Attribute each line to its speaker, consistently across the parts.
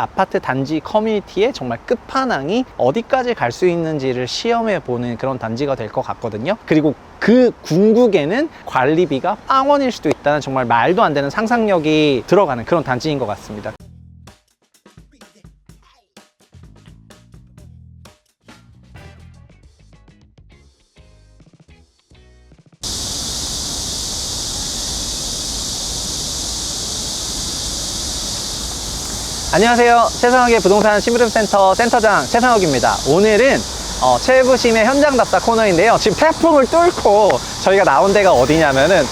Speaker 1: 아파트 단지 커뮤니티의 정말 끝판왕이 어디까지 갈 수 있는지를 시험해 보는 그런 단지가 될 것 같거든요. 그리고 그 궁극에는 관리비가 빵원일 수도 있다는 정말 말도 안 되는 상상력이 들어가는 그런 단지인 것 같습니다. 안녕하세요. 최상욱의 부동산 심부름센터 센터장 최상욱입니다. 오늘은 최부심의 현장 답사 코너인데요. 지금 태풍을 뚫고 저희가 나온 데가 어디냐면은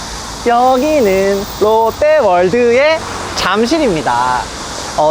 Speaker 1: 여기는 롯데월드의 잠실입니다.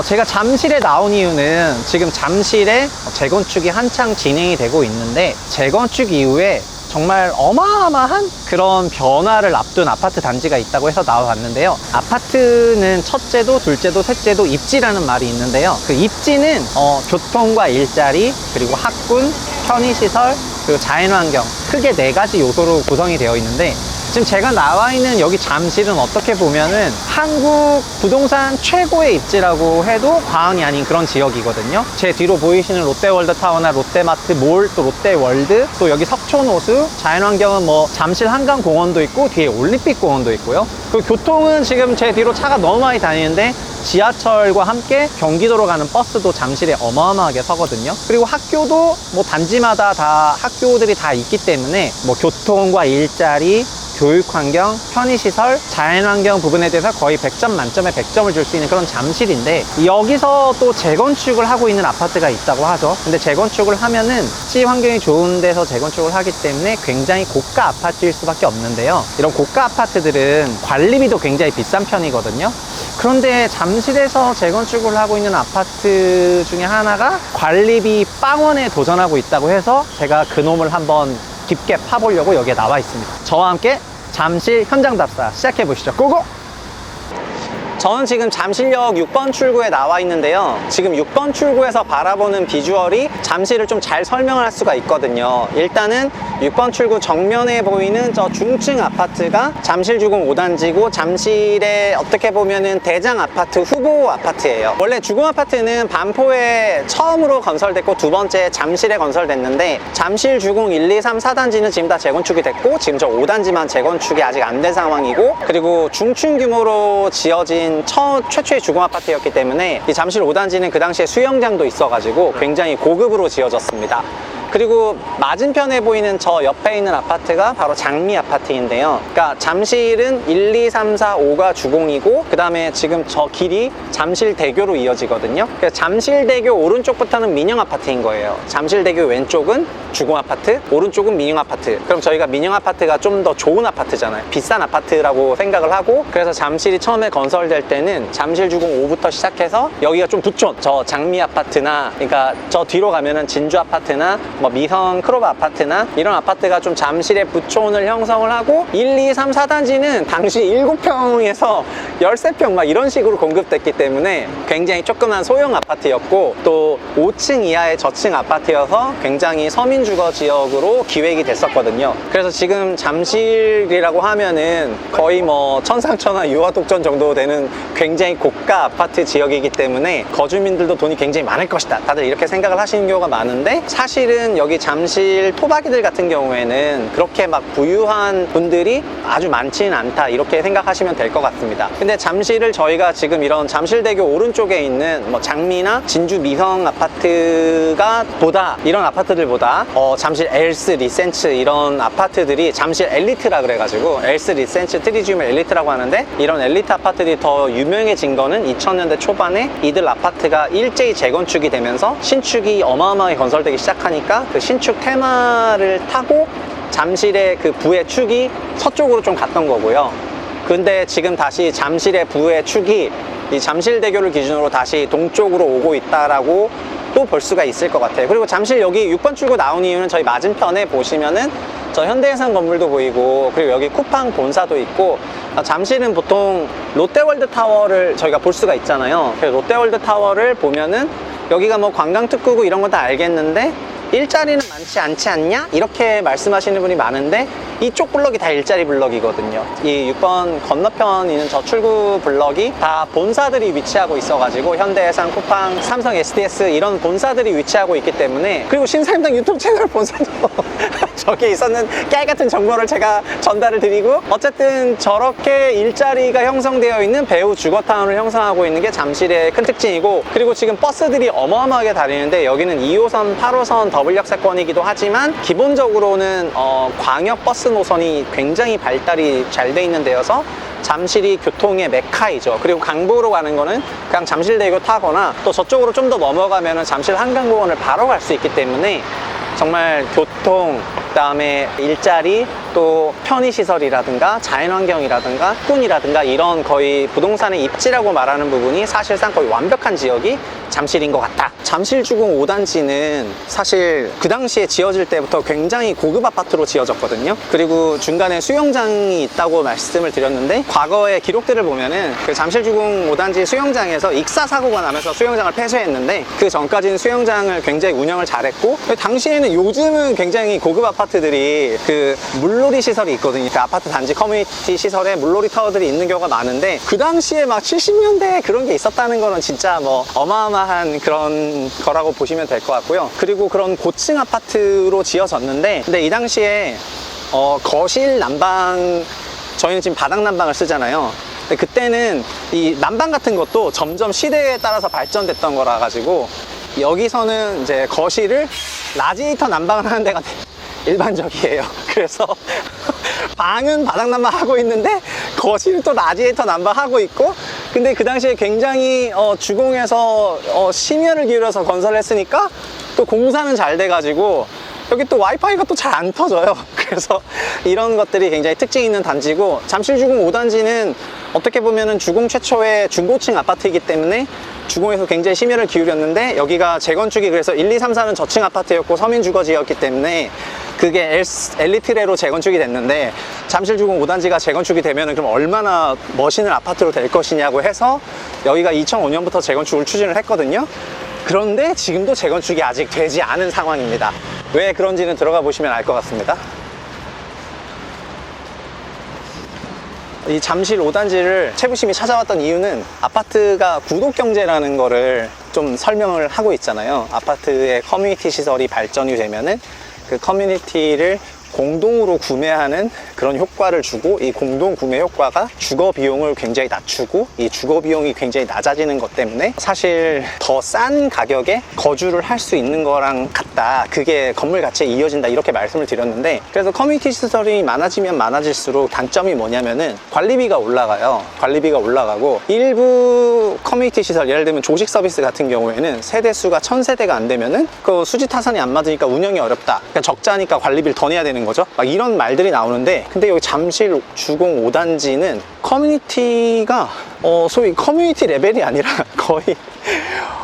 Speaker 1: 제가 잠실에 나온 이유는 지금 잠실에 재건축이 한창 진행이 되고 있는데 재건축 이후에 정말 어마어마한 그런 변화를 앞둔 아파트 단지가 있다고 해서 나와봤는데요. 아파트는 첫째도 둘째도 셋째도 입지라는 말이 있는데요. 그 입지는 교통과 일자리, 그리고 학군, 편의시설, 그리고 자연환경, 크게 4가지 요소로 구성이 되어 있는데, 지금 제가 나와 있는 여기 잠실은 어떻게 보면은 한국 부동산 최고의 입지라고 해도 과언이 아닌 그런 지역이거든요. 제 뒤로 보이시는 롯데월드 타워나 롯데마트 몰, 또 롯데월드, 또 여기 석촌호수, 자연환경은 뭐 잠실 한강공원도 있고 뒤에 올림픽공원도 있고요. 그 교통은 지금 제 뒤로 차가 너무 많이 다니는데 지하철과 함께 경기도로 가는 버스도 잠실에 어마어마하게 서거든요. 그리고 학교도 뭐 단지마다 다 학교들이 다 있기 때문에 뭐 교통과 일자리, 교육환경, 편의시설, 자연환경 부분에 대해서 거의 100점 만점에 100점을 줄 수 있는 그런 잠실인데, 여기서 또 재건축을 하고 있는 아파트가 있다고 하죠. 근데 재건축을 하면은 시 환경이 좋은 데서 재건축을 하기 때문에 굉장히 고가 아파트일 수밖에 없는데요. 이런 고가 아파트들은 관리비도 굉장히 비싼 편이거든요. 그런데 잠실에서 재건축을 하고 있는 아파트 중에 하나가 관리비 빵원에 도전하고 있다고 해서 제가 그놈을 한번 깊게 파보려고 여기에 나와 있습니다. 저와 함께 잠실 현장 답사 시작해 보시죠. 고고! 저는 지금 잠실역 6번 출구에 나와 있는데요. 지금 6번 출구에서 바라보는 비주얼이 잠실을 좀 잘 설명을 할 수가 있거든요. 일단은 6번 출구 정면에 보이는 저 중층 아파트가 잠실주공 5단지고 잠실의 어떻게 보면은 대장 아파트 후보 아파트예요. 원래 주공 아파트는 반포에 처음으로 건설됐고 두 번째 잠실에 건설됐는데, 잠실 주공 1, 2, 3, 4단지는 지금 다 재건축이 됐고 지금 저 5단지만 재건축이 아직 안 된 상황이고, 그리고 중층 규모로 지어진 최초의 주공 아파트였기 때문에 이 잠실 5단지는 그 당시에 수영장도 있어가지고 굉장히 고급으로 지어졌습니다. 그리고 맞은편에 보이는 저 옆에 있는 아파트가 바로 장미 아파트인데요. 그러니까 잠실은 1, 2, 3, 4, 5가 주공이고 그 다음에 지금 저 길이 잠실대교로 이어지거든요. 그래서 잠실대교 오른쪽부터는 민영 아파트인 거예요. 잠실대교 왼쪽은 주공 아파트, 오른쪽은 민영 아파트. 그럼 저희가 민영 아파트가 좀 더 좋은 아파트잖아요. 비싼 아파트라고 생각을 하고, 그래서 잠실이 처음에 건설될 때는 잠실 주공 5부터 시작해서 여기가 좀 부촌, 저 장미 아파트나, 그러니까 저 뒤로 가면은 진주 아파트나 뭐 미성 크로바 아파트나 이런 아파트가 좀 잠실의 부촌을 형성을 하고, 1, 2, 3, 4단지는 당시 7평에서 13평 막 이런 식으로 공급됐기 때문에 굉장히 조그만 소형 아파트였고, 또 5층 이하의 저층 아파트여서 굉장히 서민주거 지역으로 기획이 됐었거든요. 그래서 지금 잠실이라고 하면은 거의 뭐 천상천하 유아독전 정도 되는 굉장히 고가 아파트 지역이기 때문에 거주민들도 돈이 굉장히 많을 것이다, 다들 이렇게 생각을 하시는 경우가 많은데, 사실은 여기 잠실 토박이들 같은 경우에는 그렇게 막 부유한 분들이 아주 많지는 않다, 이렇게 생각하시면 될 것 같습니다. 근데 잠실을 저희가 지금 이런 잠실대교 오른쪽에 있는 뭐 장미나 진주 미성 아파트가 보다, 이런 아파트들보다 잠실 엘스 리센츠 이런 아파트들이 잠실 엘리트라 그래가지고 엘스 리센츠 트리지움 엘리트라고 하는데, 이런 엘리트 아파트들이 더 유명해진 거는 2000년대 초반에 이들 아파트가 일제히 재건축이 되면서 신축이 어마어마하게 건설되기 시작하니까 그 신축 테마를 타고 잠실의 그 부의 축이 서쪽으로 좀 갔던 거고요. 근데 지금 다시 잠실의 부의 축이 이 잠실대교를 기준으로 다시 동쪽으로 오고 있다라고 또 볼 수가 있을 것 같아요. 그리고 잠실 여기 6번 출구 나온 이유는 저희 맞은편에 보시면은 저 현대해상 건물도 보이고, 그리고 여기 쿠팡 본사도 있고, 잠실은 보통 롯데월드 타워를 저희가 볼 수가 있잖아요. 그래서 롯데월드 타워를 보면은 여기가 뭐 관광특구고 이런 건 다 알겠는데 일자리는 많지 않지 않냐? 이렇게 말씀하시는 분이 많은데, 이쪽 블럭이 다 일자리 블럭이거든요. 이 6번 건너편 있는 저 출구 블럭이 다 본사들이 위치하고 있어가지고 현대해상, 쿠팡, 삼성 SDS 이런 본사들이 위치하고 있기 때문에, 그리고 신사임당 유튜브 채널 본사도 저기 있었는 깨알같은 정보를 제가 전달을 드리고, 어쨌든 저렇게 일자리가 형성되어 있는 배후 주거타운을 형성하고 있는 게 잠실의 큰 특징이고, 그리고 지금 버스들이 어마어마하게 다니는데 여기는 2호선, 8호선 더블 역세권이기도 하지만 기본적으로는 광역 버스 노선이 굉장히 발달이 잘 돼 있는 데여서 잠실이 교통의 메카이죠. 그리고 강북으로 가는 거는 그냥 잠실대교 타거나 또 저쪽으로 좀 더 넘어가면 잠실 한강공원을 바로 갈 수 있기 때문에 정말 교통, 그다음에 일자리, 또 편의시설이라든가 자연환경이라든가 학군이라든가 이런 거의 부동산의 입지라고 말하는 부분이 사실상 거의 완벽한 지역이 잠실인 것 같다. 잠실주공 5단지는 사실 그 당시에 지어질 때부터 굉장히 고급 아파트로 지어졌거든요. 그리고 중간에 수영장이 있다고 말씀을 드렸는데, 과거의 기록들을 보면은 그 잠실주공 5단지 수영장에서 익사사고가 나면서 수영장을 폐쇄했는데, 그 전까지는 수영장을 굉장히 운영을 잘했고, 당시에는 요즘은 굉장히 고급 아파트들이 그 물놀이 시설이 있거든요. 그 아파트 단지 커뮤니티 시설에 물놀이 타워들이 있는 경우가 많은데, 그 당시에 막 70년대에 그런 게 있었다는 거는 진짜 뭐 어마어마한 그런 거라고 보시면 될 것 같고요. 그리고 그런 고층 아파트로 지어졌는데, 근데 이 당시에 거실 난방, 저희는 지금 바닥 난방을 쓰잖아요. 근데 그때는 이 난방 같은 것도 점점 시대에 따라서 발전됐던 거라 가지고 여기서는 이제 거실을 라지에이터 난방을 하는 데가 일반적이에요. 그래서 방은 바닥 난방하고 있는데 거실은 또 라지에이터 난방하고 있고, 근데 그 당시에 굉장히 주공에서 심혈을 기울여서 건설을 했으니까 또 공사는 잘 돼가지고 여기 또 와이파이가 또 잘 안 터져요. 그래서 이런 것들이 굉장히 특징 있는 단지고, 잠실주공 5단지는 어떻게 보면은 주공 최초의 중고층 아파트이기 때문에 주공에서 굉장히 심혈을 기울였는데, 여기가 재건축이 그래서 1, 2, 3, 4는 저층 아파트였고 서민주거지였기 때문에 그게 엘리트레로 재건축이 됐는데, 잠실주공 5단지가 재건축이 되면 그럼 얼마나 멋있는 아파트로 될 것이냐고 해서 여기가 2005년부터 재건축을 추진을 했거든요. 그런데 지금도 재건축이 아직 되지 않은 상황입니다. 왜 그런지는 들어가 보시면 알 것 같습니다. 이 잠실 5단지를 최부심이 찾아왔던 이유는 아파트가 구독경제라는 거를 좀 설명을 하고 있잖아요. 아파트의 커뮤니티 시설이 발전이 되면은 그 커뮤니티를 공동으로 구매하는 그런 효과를 주고, 이 공동 구매 효과가 주거 비용을 굉장히 낮추고, 이 주거 비용이 굉장히 낮아지는 것 때문에 사실 더 싼 가격에 거주를 할 수 있는 거랑 같다. 그게 건물 가치에 이어진다, 이렇게 말씀을 드렸는데, 그래서 커뮤니티 시설이 많아지면 많아질수록 단점이 뭐냐면은 관리비가 올라가요. 관리비가 올라가고, 일부 커뮤니티 시설, 예를 들면 조식 서비스 같은 경우에는 세대수가 1000세대가 안 되면은 그 수지 타산이 안 맞으니까 운영이 어렵다, 그러니까 적자니까 관리비를 더 내야 되는 거죠. 막 이런 말들이 나오는데, 근데 여기 잠실 주공 5단지는 커뮤니티가 소위 커뮤니티 레벨이 아니라 거의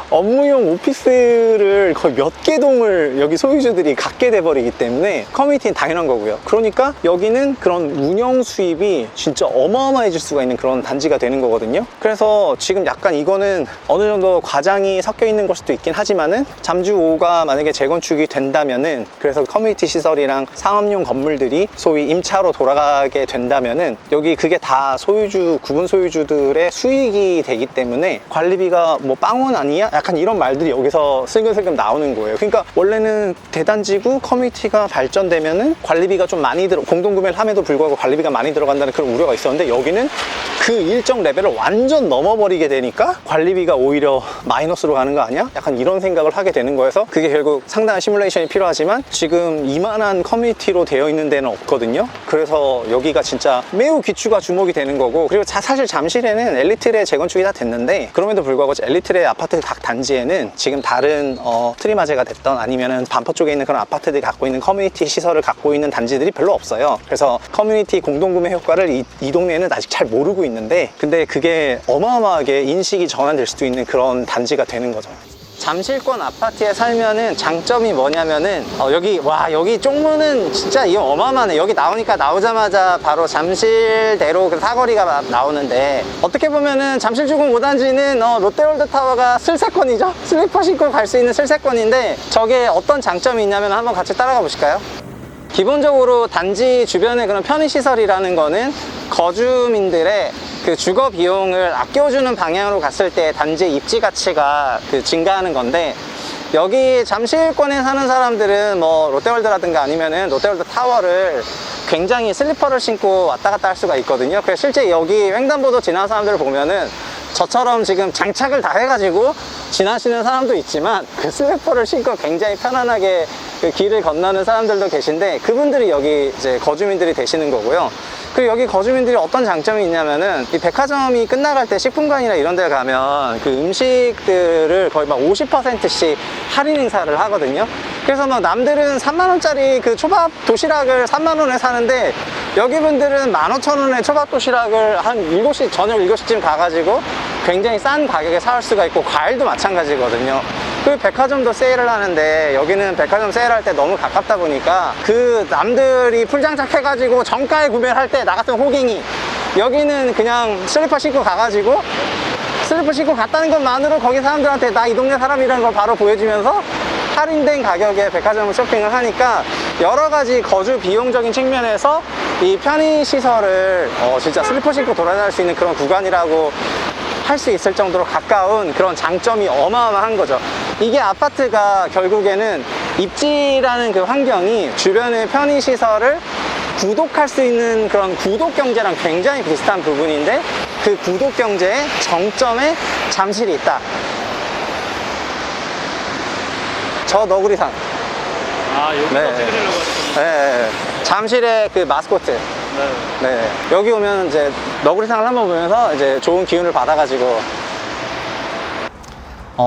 Speaker 1: 업무용 오피스를 거의 몇 개 동을 여기 소유주들이 갖게 돼버리기 때문에 커뮤니티는 당연한 거고요. 그러니까 여기는 그런 운영 수입이 진짜 어마어마해질 수가 있는 그런 단지가 되는 거거든요. 그래서 지금 약간 이거는 어느 정도 과장이 섞여 있는 걸 수도 있긴 하지만은, 잠주 5가 만약에 재건축이 된다면은, 그래서 커뮤니티 시설이랑 상업용 건물들이 소위 임차로 돌아가게 된다면은 여기 그게 다 소유주, 구분 소유주들의 수익이 되기 때문에 관리비가 뭐 빵원 아니야? 약간 이런 말들이 여기서 슬금슬금 나오는 거예요. 그러니까 원래는 대단지고 커뮤니티가 발전되면은 관리비가 좀 많이 공동구매를 함에도 불구하고 관리비가 많이 들어간다는 그런 우려가 있었는데, 여기는 그 일정 레벨을 완전 넘어버리게 되니까 관리비가 오히려 마이너스로 가는 거 아니야? 약간 이런 생각을 하게 되는 거여서, 그게 결국 상당한 시뮬레이션이 필요하지만 지금 이만한 커뮤니티로 되어 있는 데는 없거든요. 그래서 여기가 진짜 매우 귀추가 주목이 되는 거고, 그리고 사실 잠실에는 엘리트레 재건축이 다 됐는데, 그럼에도 불구하고 엘리트레 아파트 각 단지에는 지금 다른 트리마제가 됐던 아니면은 반포 쪽에 있는 그런 아파트들이 갖고 있는 커뮤니티 시설을 갖고 있는 단지들이 별로 없어요. 그래서 커뮤니티 공동구매 효과를 이 동네에는 아직 잘 모르고 있는데, 근데 그게 어마어마하게 인식이 전환될 수도 있는 그런 단지가 되는 거죠. 잠실권 아파트에 살면은 장점이 뭐냐면은 여기 쪽문은 진짜 이거 어마어마하네. 여기 나오자마자 바로 잠실대로 그 사거리가 나오는데, 어떻게 보면은 잠실주공 5단지는 롯데월드타워가 슬세권이죠. 슬리퍼 신고 갈 수 있는 슬세권인데, 저게 어떤 장점이 있냐면 한번 같이 따라가 보실까요? 기본적으로 단지 주변의 그런 편의시설이라는 거는 거주민들의 그 주거 비용을 아껴주는 방향으로 갔을 때 단지의 입지 가치가 증가하는 건데, 여기 잠실권에 사는 사람들은 뭐 롯데월드라든가 아니면은 롯데월드 타워를 굉장히 슬리퍼를 신고 왔다 갔다 할 수가 있거든요. 그래서 실제 여기 횡단보도 지나는 사람들을 보면은 저처럼 지금 장착을 다 해가지고 지나시는 사람도 있지만, 그 슬리퍼를 신고 굉장히 편안하게 그 길을 건너는 사람들도 계신데, 그분들이 여기 이제 거주민들이 되시는 거고요. 그리고 여기 거주민들이 어떤 장점이 있냐면은, 이 백화점이 끝나갈 때 식품관이나 이런 데 가면 그 음식들을 거의 막 50%씩 할인 행사를 하거든요. 그래서 막 남들은 3만원짜리 그 초밥 도시락을 3만원에 사는데, 여기 분들은 15,000원에 초밥 도시락을 한 7시, 저녁 7시쯤 가가지고 굉장히 싼 가격에 사올 수가 있고, 과일도 마찬가지거든요. 그리고 백화점도 세일을 하는데, 여기는 백화점 세일할 때 너무 가깝다 보니까 그 남들이 풀장착 해가지고 정가에 구매를 할 때 나 같은 호갱이, 여기는 그냥 슬리퍼 신고 가가지고 슬리퍼 신고 갔다는 것만으로 거기 사람들한테 나 이 동네 사람이라는 걸 바로 보여주면서 할인된 가격에 백화점을 쇼핑을 하니까, 여러 가지 거주 비용적인 측면에서 이 편의시설을 진짜 슬리퍼 신고 돌아다닐 수 있는 그런 구간이라고 할 수 있을 정도로 가까운 그런 장점이 어마어마한 거죠. 이게 아파트가 결국에는 입지라는 그 환경이 주변의 편의시설을 구독할 수 있는 그런 구독경제랑 굉장히 비슷한 부분인데, 그 구독경제의 정점에 잠실이 있다. 저 너구리산.
Speaker 2: 아, 여기서
Speaker 1: 네.
Speaker 2: 찍으시려고 하셨군요.
Speaker 1: 네. 잠실의 그 마스코트.
Speaker 2: 네.
Speaker 1: 네. 여기 오면 이제 너구리상을 한번 보면서 이제 좋은 기운을 받아가지고.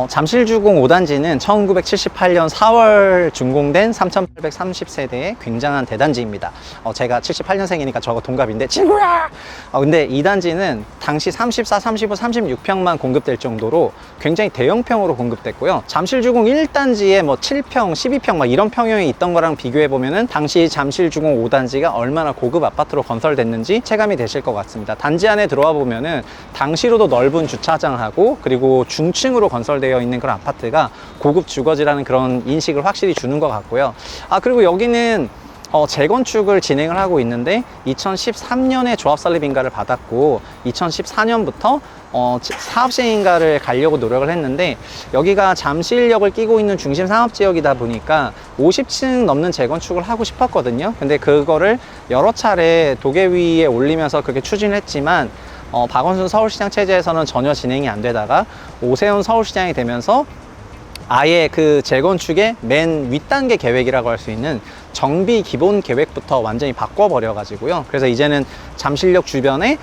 Speaker 1: 잠실주공 5단지는 1978년 4월 준공된 3,830세대의 굉장한 대단지입니다. 제가 78년생이니까 저거 동갑인데, 친구야! 근데 이 단지는 당시 34, 35, 36평만 공급될 정도로 굉장히 대형평으로 공급됐고요. 잠실주공 1단지에 뭐 7평, 12평 막 이런 평형이 있던 거랑 비교해보면은 당시 잠실주공 5단지가 얼마나 고급 아파트로 건설됐는지 체감이 되실 것 같습니다. 단지 안에 들어와 보면은 당시로도 넓은 주차장하고, 그리고 중층으로 건설되어 있는 그런 아파트가 고급 주거지라는 그런 인식을 확실히 주는 것 같고요. 그리고 여기는 재건축을 진행을 하고 있는데, 2013년에 조합설립인가를 받았고 2014년부터 사업시행인가를 가려고 노력을 했는데, 여기가 잠실역을 끼고 있는 중심 상업지역이다 보니까 50층 넘는 재건축을 하고 싶었거든요. 근데 그거를 여러 차례 도계위에 올리면서 그렇게 추진했지만, 박원순 서울시장 체제에서는 전혀 진행이 안 되다가 오세훈 서울시장이 되면서 아예 그 재건축의 맨 윗단계 계획이라고 할 수 있는 정비 기본 계획부터 완전히 바꿔버려 가지고요. 그래서 이제는 잠실역 주변에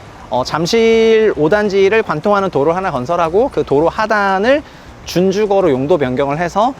Speaker 1: 잠실 5단지를 관통하는 도로 하나 건설하고, 그 도로 하단을 준주거로 용도 변경을 해서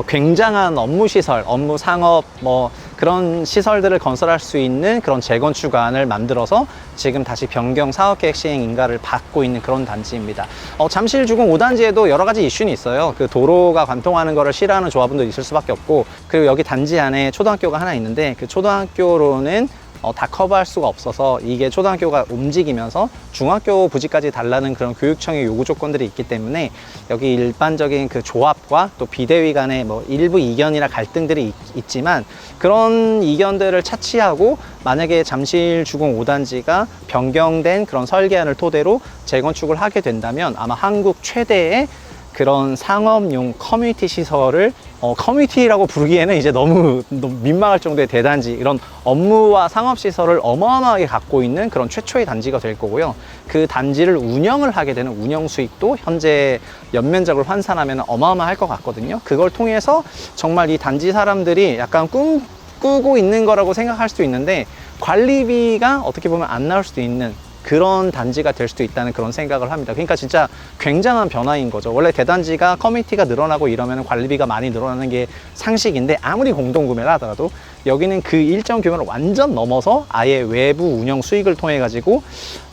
Speaker 1: 굉장한 업무 시설, 업무 상업 뭐 그런 시설들을 건설할 수 있는 그런 재건축안을 만들어서 지금 다시 변경 사업계획 시행 인가를 받고 있는 그런 단지입니다. 잠실주공 5단지에도 여러 가지 이슈는 있어요. 그 도로가 관통하는 거를 싫어하는 조합원도 있을 수밖에 없고, 그리고 여기 단지 안에 초등학교가 하나 있는데, 그 초등학교로는 다 커버할 수가 없어서 이게 초등학교가 움직이면서 중학교 부지까지 달라는 그런 교육청의 요구 조건들이 있기 때문에, 여기 일반적인 그 조합과 또 비대위 간의 뭐 일부 이견이나 갈등들이 있지만, 그런 이견들을 차치하고 만약에 잠실주공 5단지가 변경된 그런 설계안을 토대로 재건축을 하게 된다면, 아마 한국 최대의 그런 상업용 커뮤니티 시설을 커뮤니티라고 부르기에는 이제 너무 민망할 정도의 대단지, 이런 업무와 상업 시설을 어마어마하게 갖고 있는 그런 최초의 단지가 될 거고요. 그 단지를 운영을 하게 되는 운영 수익도 현재 연면적을 환산하면 어마어마할 것 같거든요. 그걸 통해서 정말 이 단지 사람들이 약간 꿈꾸고 있는 거라고 생각할 수도 있는데, 관리비가 어떻게 보면 안 나올 수도 있는 그런 단지가 될 수도 있다는 그런 생각을 합니다. 그러니까 진짜 굉장한 변화인 거죠. 원래 대단지가 커뮤니티가 늘어나고 이러면 관리비가 많이 늘어나는 게 상식인데, 아무리 공동구매를 하더라도 여기는 그 일정 규모를 완전 넘어서 아예 외부 운영 수익을 통해 가지고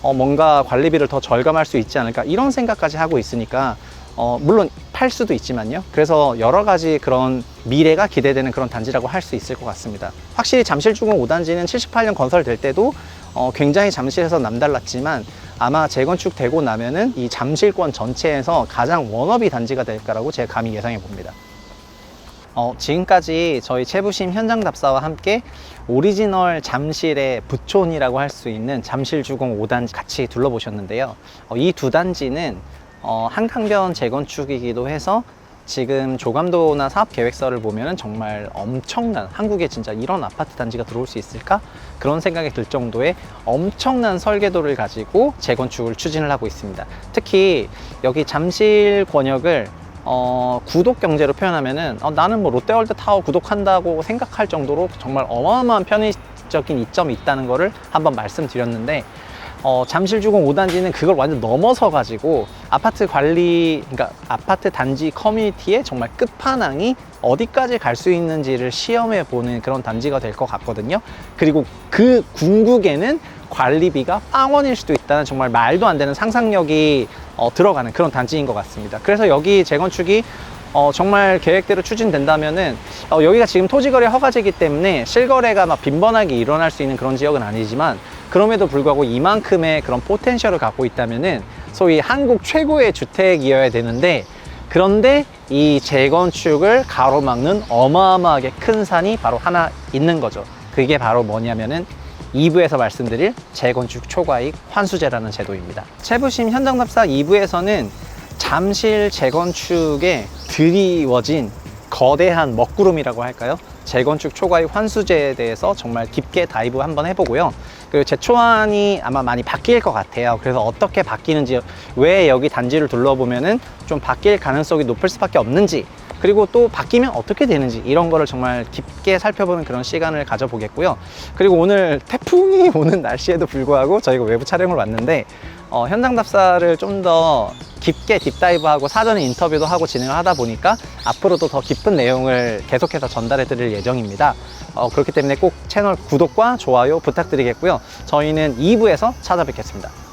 Speaker 1: 뭔가 관리비를 더 절감할 수 있지 않을까, 이런 생각까지 하고 있으니까 물론 팔 수도 있지만요. 그래서 여러 가지 그런 미래가 기대되는 그런 단지라고 할 수 있을 것 같습니다. 확실히 잠실주공 5단지는 78년 건설될 때도 굉장히 잠실에서 남달랐지만, 아마 재건축되고 나면은 이 잠실권 전체에서 가장 워너비 단지가 될 거라고 제가 감히 예상해 봅니다. 지금까지 저희 채부심 현장 답사와 함께 오리지널 잠실의 부촌이라고 할 수 있는 잠실 주공 5단지 같이 둘러보셨는데요. 이 두 단지는 한강변 재건축이기도 해서 지금 조감도나 사업계획서를 보면 정말 엄청난, 한국에 진짜 이런 아파트 단지가 들어올 수 있을까? 그런 생각이 들 정도의 엄청난 설계도를 가지고 재건축을 추진을 하고 있습니다. 특히 여기 잠실 권역을 구독 경제로 표현하면은 나는 뭐 롯데월드 타워 구독한다고 생각할 정도로 정말 어마어마한 편의적인 이점이 있다는 거를 한번 말씀드렸는데, 잠실주공 5단지는 그걸 완전 넘어서 가지고 아파트 관리, 그러니까 아파트 단지 커뮤니티의 정말 끝판왕이 어디까지 갈 수 있는지를 시험해 보는 그런 단지가 될 것 같거든요. 그리고 그 궁극에는 관리비가 빵원일 수도 있다는 정말 말도 안 되는 상상력이 들어가는 그런 단지인 것 같습니다. 그래서 여기 재건축이 정말 계획대로 추진된다면은 여기가 지금 토지거래 허가제이기 때문에 실거래가 막 빈번하게 일어날 수 있는 그런 지역은 아니지만, 그럼에도 불구하고 이만큼의 그런 포텐셜을 갖고 있다면은 소위 한국 최고의 주택이어야 되는데, 그런데 이 재건축을 가로막는 어마어마하게 큰 산이 바로 하나 있는 거죠. 그게 바로 뭐냐면은 2부에서 말씀드릴 재건축 초과이익 환수제라는 제도입니다. 채부심 현장답사 2부에서는 잠실 재건축에 드리워진 거대한 먹구름이라고 할까요? 재건축 초과이익 환수제에 대해서 정말 깊게 다이브 한번 해보고요. 그리고 제 초안이 아마 많이 바뀔 것 같아요. 그래서 어떻게 바뀌는지, 왜 여기 단지를 둘러보면은 좀 바뀔 가능성이 높을 수밖에 없는지, 그리고 또 바뀌면 어떻게 되는지, 이런 거를 정말 깊게 살펴보는 그런 시간을 가져보겠고요. 그리고 오늘 태풍이 오는 날씨에도 불구하고 저희가 외부 촬영을 왔는데 현장 답사를 좀 더 깊게 딥다이브하고 사전에 인터뷰도 하고 진행을 하다 보니까 앞으로도 더 깊은 내용을 계속해서 전달해 드릴 예정입니다. 그렇기 때문에 꼭 채널 구독과 좋아요 부탁드리겠고요. 저희는 2부에서 찾아뵙겠습니다.